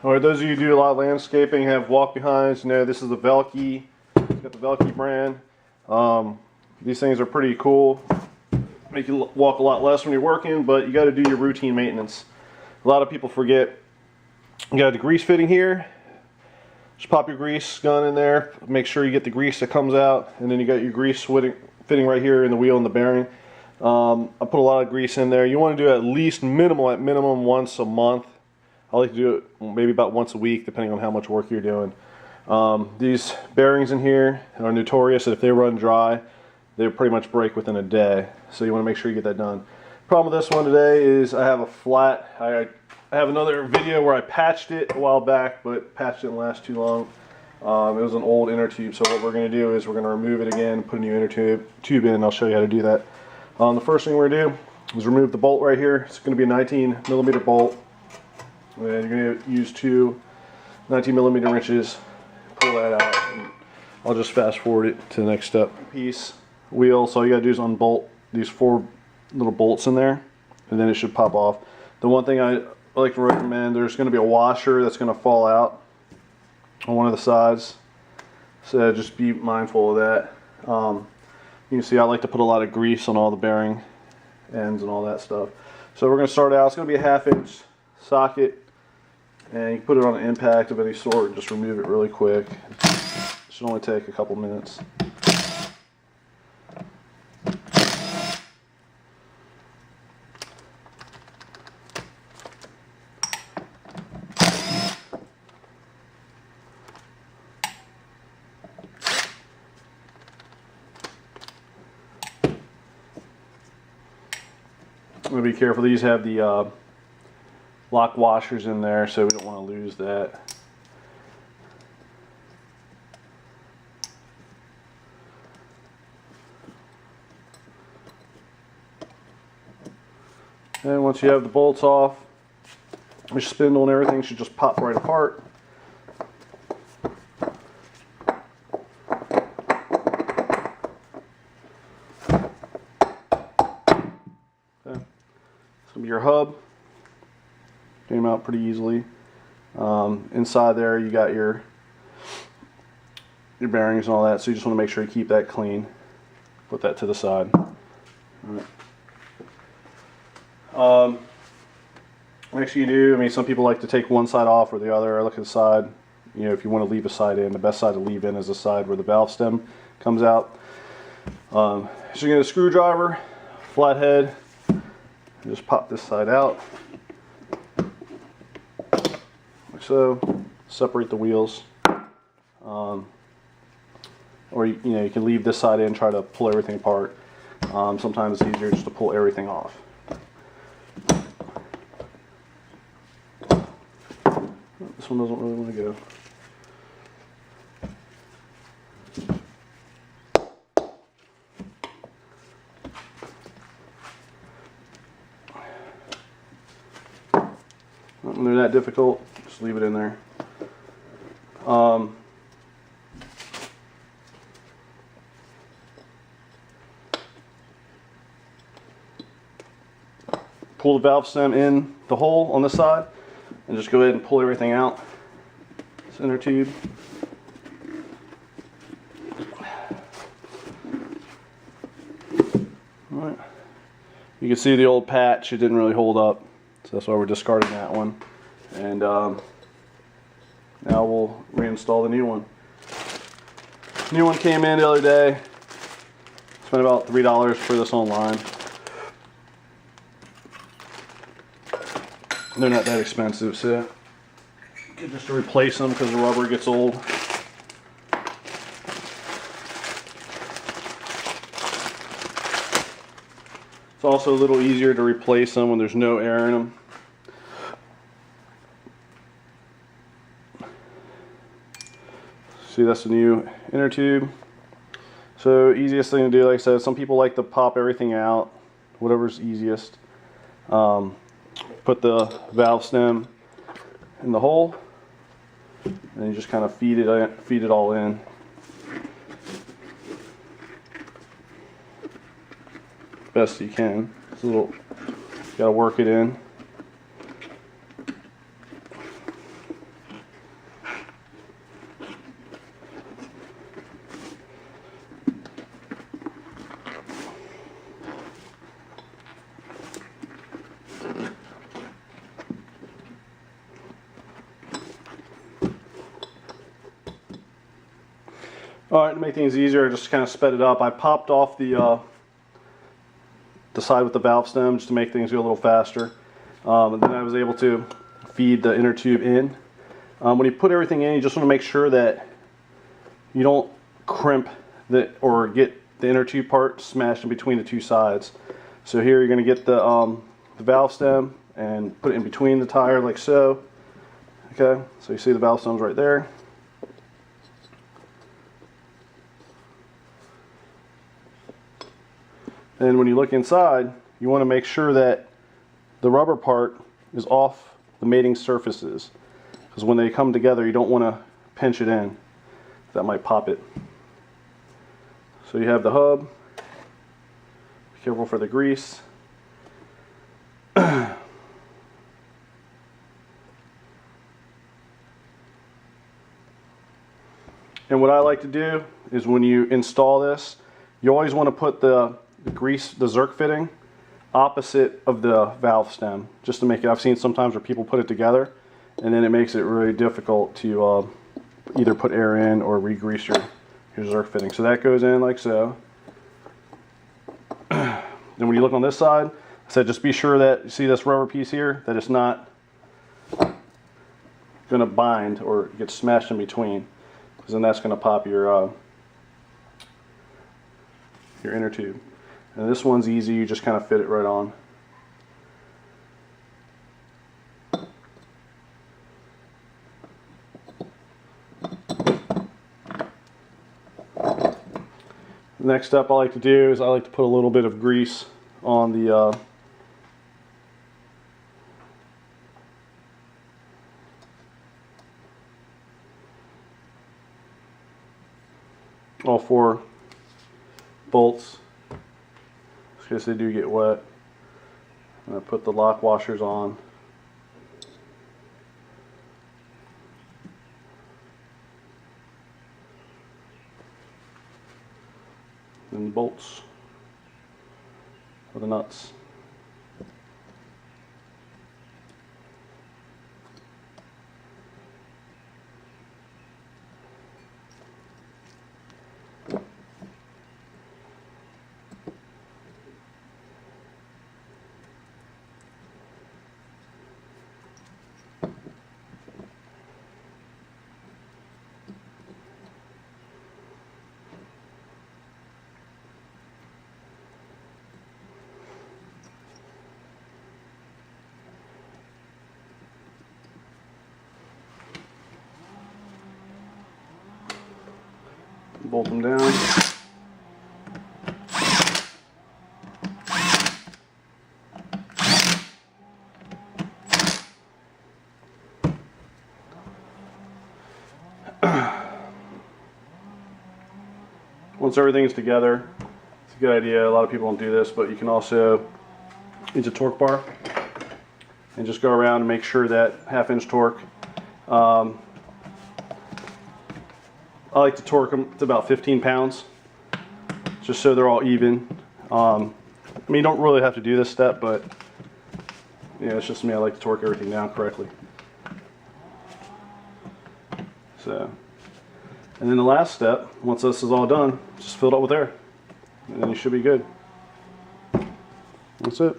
Alright, those of you who do a lot of landscaping, have walk behinds, you know this is the Velke. It's got the Velke brand. These things are pretty cool. Make you walk a lot less when you're working, but you got to do your routine maintenance. A lot of people forget. You got the grease fitting here. Just pop your grease gun in there. Make sure you get the grease that comes out, and then you got your grease fitting right here in the wheel and the bearing. I put a lot of grease in there. You want to do at least minimum once a month. I like to do it maybe about once a week, depending on how much work you're doing. These bearings in here are notorious that if they run dry, they pretty much break within a day. So you want to make sure you get that done. Problem with this one today is I have a flat. I have another video where I patched it a while back, but patched didn't last too long. It was an old inner tube, so what we're going to do is we're going to remove it again, put a new inner tube in. I'll show you how to do that. The first thing we're going to do is remove the bolt right here. It's going to be a 19mm bolt. And you're going to use two 19mm wrenches, pull that out, and I'll just fast forward it to the next step. Piece, wheel, so all you got to do is unbolt these 4 little bolts in there, and then it should pop off. The one thing I like to recommend, there's going to be a washer that's going to fall out on one of the sides, so just be mindful of that. You can see I like to put a lot of grease on all the bearing ends and all that stuff. So we're going to start out, it's going to be a 1/2 inch socket, and you can put it on an impact of any sort and just remove it really quick. It should only take a couple minutes. I'm going to be careful. These have the lock washers in there, so we don't want to lose that. And once you have the bolts off, your spindle and everything should just pop right apart. Okay. This will be your hub. Came out pretty easily. Inside there you got your bearings and all that, so you just want to make sure you keep that clean. Put that to the side. All right. Next you do, I mean, some people like to take one side off or the other. I look at the side. You know, if you want to leave a side in, the best side to leave in is the side where the valve stem comes out. So you get a screwdriver, flathead, and just pop this side out. So separate the wheels, or you know, you can leave this side in, try to pull everything apart. Sometimes it's easier just to pull everything off. This one doesn't really want to go. When they're that difficult, just leave it in there. Pull the valve stem in the hole on the side and just go ahead and pull everything out. Center tube. Alright. You can see the old patch, it didn't really hold up. So that's why we're discarding that one. And now we'll reinstall the new one. The new one came in the other day. Spent about $3 for this online. They're not that expensive, so just to replace them because the rubber gets old. It's also a little easier to replace them when there's no air in them. See, that's the new inner tube. So easiest thing to do, like I said, some people like to pop everything out, whatever's easiest. Put the valve stem in the hole, and you just kind of feed it all in. Best you can. It's a little, you gotta work it in. Alright, to make things easier, I just kind of sped it up. I popped off the side with the valve stem just to make things go a little faster. And then I was able to feed the inner tube in. When you put everything in, you just want to make sure that you don't crimp or get the inner tube part smashed in between the two sides. So here you're going to get the valve stem and put it in between the tire like so. Okay, so you see the valve stem's right there. And when you look inside, you want to make sure that the rubber part is off the mating surfaces, because when they come together you don't want to pinch it in. That might pop it. So you have the hub. Be careful for the grease. And what I like to do is when you install this, you always want to put the grease, the Zerk fitting, opposite of the valve stem, just to make it. I've seen sometimes where people put it together and then it makes it really difficult to either put air in or re-grease your Zerk fitting. So that goes in like so. Then when you look on this side, I said just be sure that you see this rubber piece here, that it's not going to bind or get smashed in between, because then that's going to pop your inner tube. And this one's easy, you just kind of fit it right on. The next step I like to do is I like to put a little bit of grease on the all four bolts, in case they do get wet. And I put the lock washers on. And the bolts for the nuts. Bolt them down. Once everything's together, it's a good idea. A lot of people don't do this, but you can also use a torque bar and just go around and make sure that 1/2 inch torque. I like to torque them to about 15 pounds, just so they're all even. I mean, you don't really have to do this step, but yeah, it's just me. I like to torque everything down correctly. So, and then the last step, once this is all done, just fill it up with air, and then you should be good. That's it.